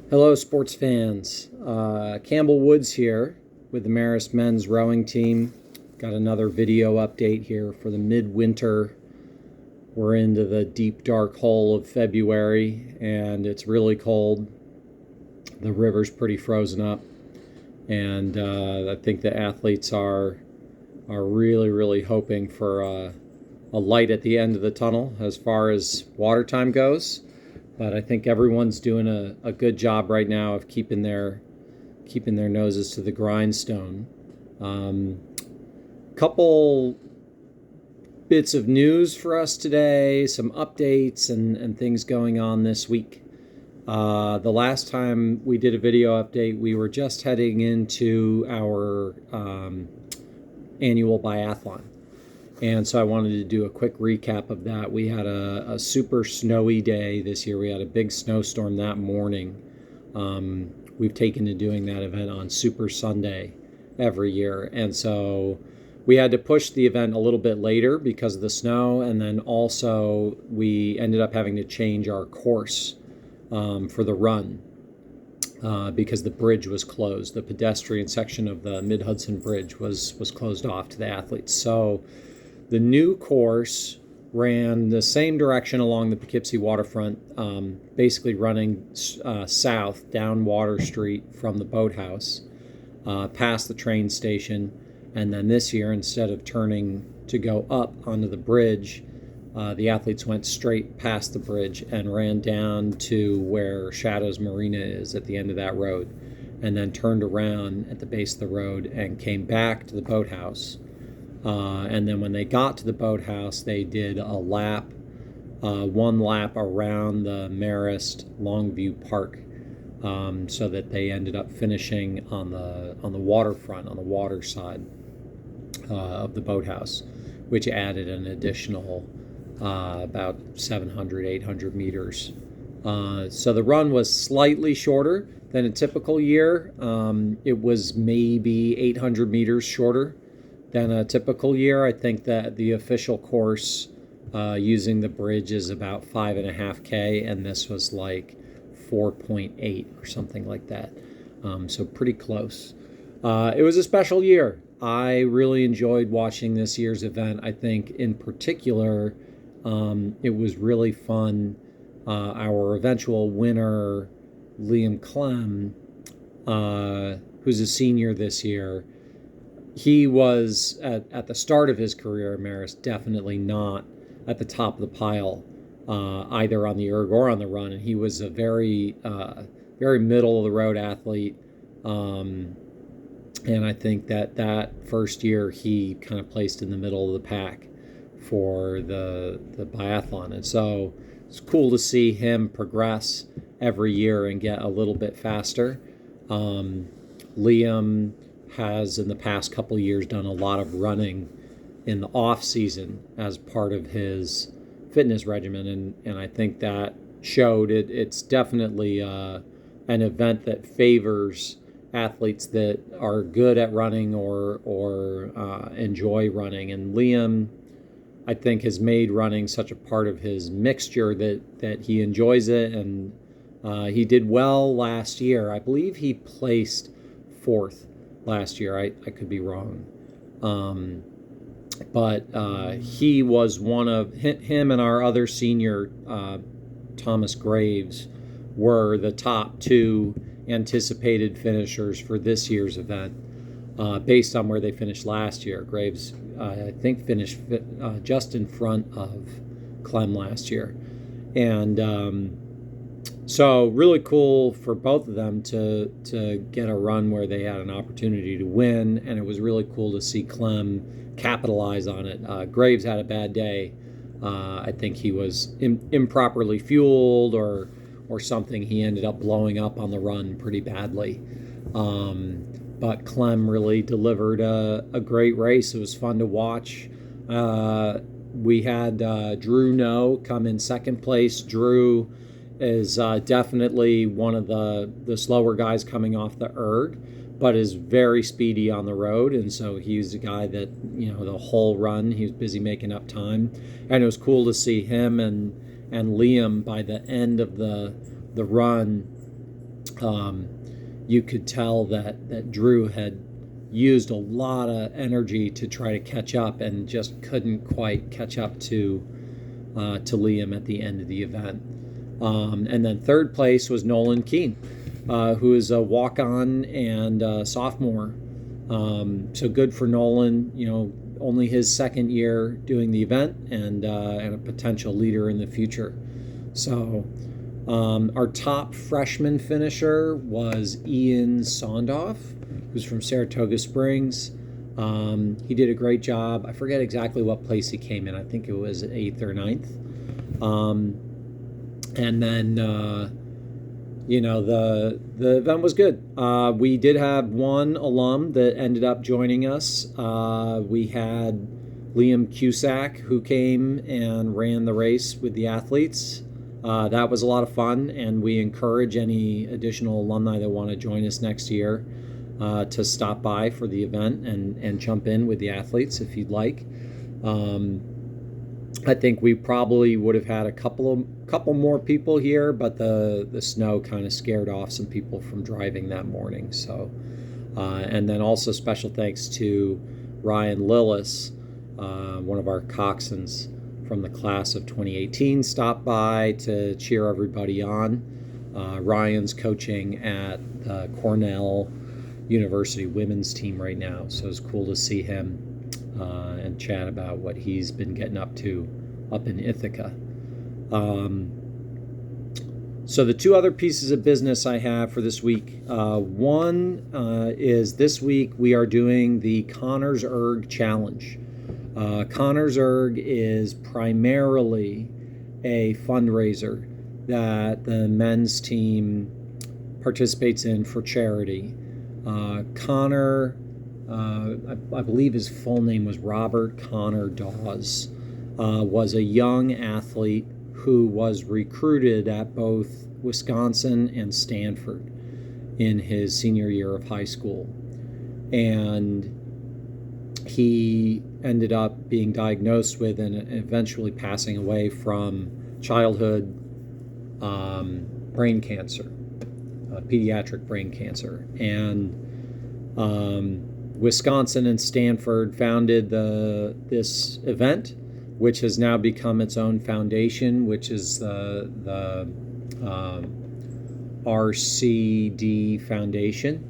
Hello, sports fans. Campbell Woods here with the Marist men's rowing team. Got another video update here for the midwinter. We're into the deep, dark hole of February, and it's really cold. The river's pretty frozen up, and I think the athletes are really hoping for a light at the end of the tunnel as far as water time goes. But I think everyone's doing a good job right now of keeping their noses to the grindstone. Couple bits of news for us today, some updates and things going on this week. The last time we did a video update, we were just heading into our annual biathlon. And so I wanted to do a quick recap of that. We had a super snowy day this year. We had a big snowstorm that morning. We've taken to doing that event on Super Sunday every year. And so we had to push the event a little bit later because of the snow. And then also we ended up having to change our course for the run because the bridge was closed. The pedestrian section of the Mid-Hudson Bridge was closed off to the athletes. So the new course ran the same direction along the Poughkeepsie waterfront, basically running south down Water Street from the boathouse, past the train station. And then this year, instead of turning to go up onto the bridge, the athletes went straight past the bridge and ran down to where Shadows Marina is at the end of that road, and then turned around at the base of the road and came back to the boathouse. And then when they got to the boathouse, they did a lap, one lap around the Marist Longview Park, so that they ended up finishing on the waterfront, on the water side of the boathouse, which added an additional about 700, 800 meters. So the run was slightly shorter than a typical year. It was maybe 800 meters shorter than a typical year. I think that the official course using the bridge is about 5.5K, and this was like 4.8 or something like that. So pretty close. It was a special year. I really enjoyed watching this year's event. I think in particular, it was really fun. Our eventual winner, Liam Clem, who's a senior this year, he was at the start of his career at Marist definitely not at the top of the pile, either on the erg or on the run, and he was a very middle of the road athlete. And I think that first year he kind of placed in the middle of the pack for the biathlon, and so it's cool to see him progress every year and get a little bit faster. Liam has in the past couple years done a lot of running in the off season as part of his fitness regimen, and I think that showed. It's definitely an event that favors athletes that are good at running or enjoy running, and Liam, I think, has made running such a part of his mixture that he enjoys it, and he did well last year. I believe he placed fourth last year. I could be wrong. But he was one of him and our other senior, Thomas Graves, were the top two anticipated finishers for this year's event, based on where they finished last year. Graves, I think, finished just in front of Clem last year. And so really cool for both of them to get a run where they had an opportunity to win, and it was really cool to see Clem capitalize on it. Graves had a bad day. I think he was improperly fueled or something. He ended up blowing up on the run pretty badly. But Clem really delivered a great race. It was fun to watch. We had Drew No come in second place. Drew is definitely one of the slower guys coming off the erg, but is very speedy on the road, and so he's a guy that, the whole run he was busy making up time, and it was cool to see him and Liam by the end of the run You could tell that Drew had used a lot of energy to try to catch up and just couldn't quite catch up to Liam at the end of the event. And then third place was Nolan Keene, who is a walk-on and sophomore. So good for Nolan, only his second year doing the event and a potential leader in the future. So our top freshman finisher was Ian Sondoff, who's from Saratoga Springs. He did a great job. I forget exactly what place he came in. I think it was 8th or 9th. And then, the event was good. We did have one alum that ended up joining us. We had Liam Cusack, who came and ran the race with the athletes. That was a lot of fun, and we encourage any additional alumni that want to join us next year to stop by for the event and jump in with the athletes if you'd like. I think we probably would have had a couple more people here, but the snow kind of scared off some people from driving that morning. So, and then also special thanks to Ryan Lillis, one of our coxswains from the class of 2018, stopped by to cheer everybody on. Ryan's coaching at the Cornell University women's team right now, so it's cool to see him and chat about what he's been getting up to up in Ithaca. So the two other pieces of business I have for this week, one is this week we are doing the Connors Erg Challenge. Connors Erg is primarily a fundraiser that the men's team participates in for charity. Connor, I believe his full name was Robert Connor Dawes, was a young athlete who was recruited at both Wisconsin and Stanford in his senior year of high school. And he ended up being diagnosed with and eventually passing away from childhood brain cancer, pediatric brain cancer. And Wisconsin and Stanford founded this event, which has now become its own foundation, which is the RCD Foundation.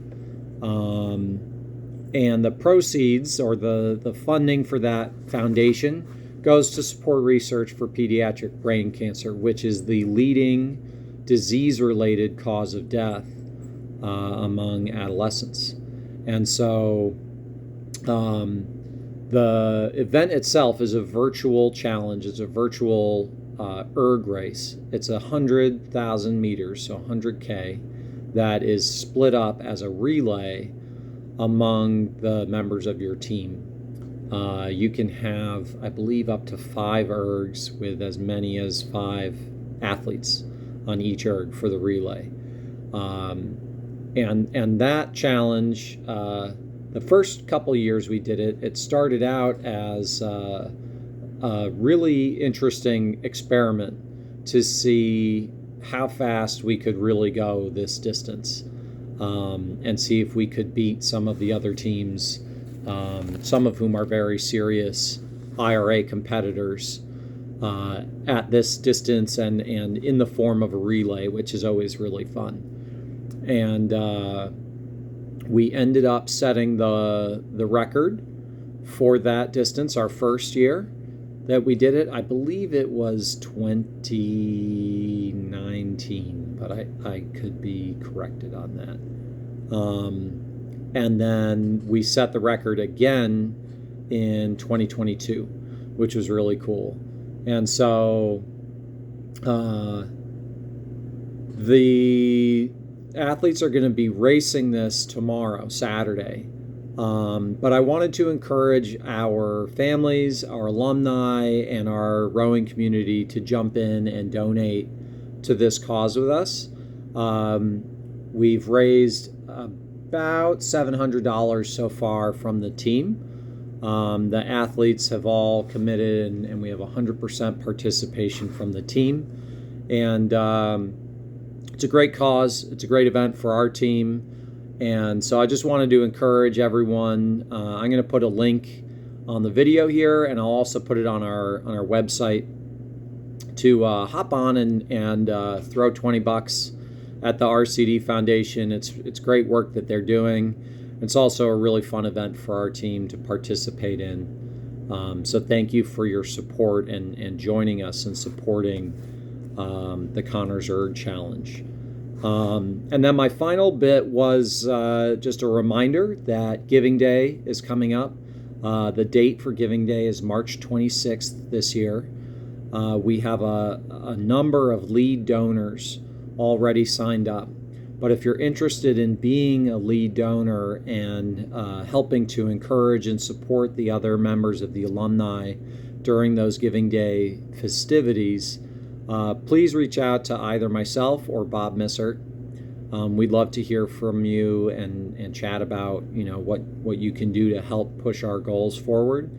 And the proceeds or the funding for that foundation goes to support research for pediatric brain cancer, which is the leading disease-related cause of death among adolescents. And so the event itself is a virtual challenge. It's a virtual erg race. It's 100,000 meters, so 100K, that is split up as a relay among the members of your team. You can have, I believe, up to 5 ergs with as many as 5 athletes on each erg for the relay. And that challenge, the first couple years we did it, it started out as a really interesting experiment to see how fast we could really go this distance, and see if we could beat some of the other teams, some of whom are very serious IRA competitors at this distance and in the form of a relay, which is always really fun. And we ended up setting the record for that distance our first year that we did it. I believe it was 2019, but I could be corrected on that. And then we set the record again in 2022, which was really cool. And so the athletes are going to be racing this tomorrow, Saturday. But I wanted to encourage our families, our alumni, and our rowing community to jump in and donate to this cause with us. We've raised about $700 so far from the team. The athletes have all committed, and we have 100% participation from the team. And It's a great cause. It's a great event for our team. And so I just wanted to encourage everyone. I'm going to put a link on the video here, and I'll also put it on our website to hop on and throw $20 at the RCD Foundation. It's great work that they're doing. It's also a really fun event for our team to participate in. So thank you for your support and joining us in supporting the Connors Erd Challenge. And then my final bit was just a reminder that Giving Day is coming up. The date for Giving Day is March 26th this year. We have a number of lead donors already signed up. But if you're interested in being a lead donor and helping to encourage and support the other members of the alumni during those Giving Day festivities, please reach out to either myself or Bob Missert. We'd love to hear from you and chat about what you can do to help push our goals forward.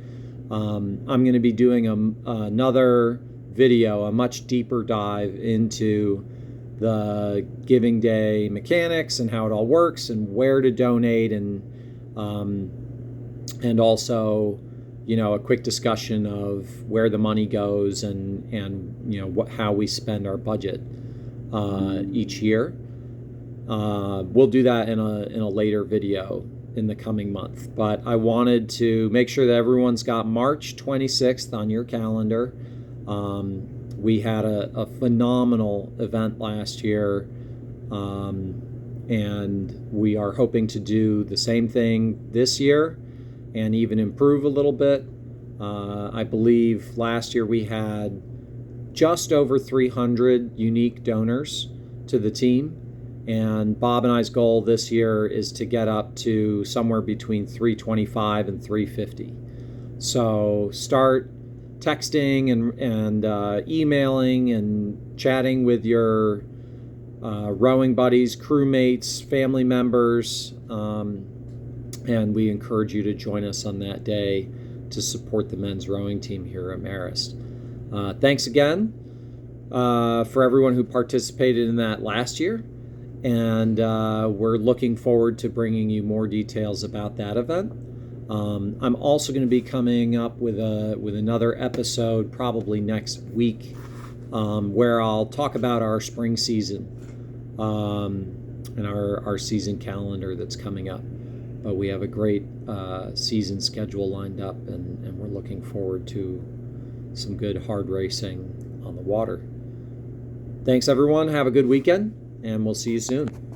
I'm going to be doing another video, a much deeper dive into the Giving Day mechanics and how it all works and where to donate, and also a quick discussion of where the money goes and how we spend our budget each year. We'll do that in a later video in the coming month. But I wanted to make sure that everyone's got March 26th on your calendar. We had a phenomenal event last year, and we are hoping to do the same thing this year and even improve a little bit. I believe last year we had just over 300 unique donors to the team, and Bob and I's goal this year is to get up to somewhere between 325 and 350. So start texting and emailing and chatting with your rowing buddies, crewmates, family members, and we encourage you to join us on that day to support the men's rowing team here at Marist. Thanks again for everyone who participated in that last year, and we're looking forward to bringing you more details about that event. I'm also going to be coming up with another episode probably next week, where I'll talk about our spring season and our season calendar that's coming up. But we have a great season schedule lined up, and we're looking forward to some good hard racing on the water. Thanks, everyone. Have a good weekend, and we'll see you soon.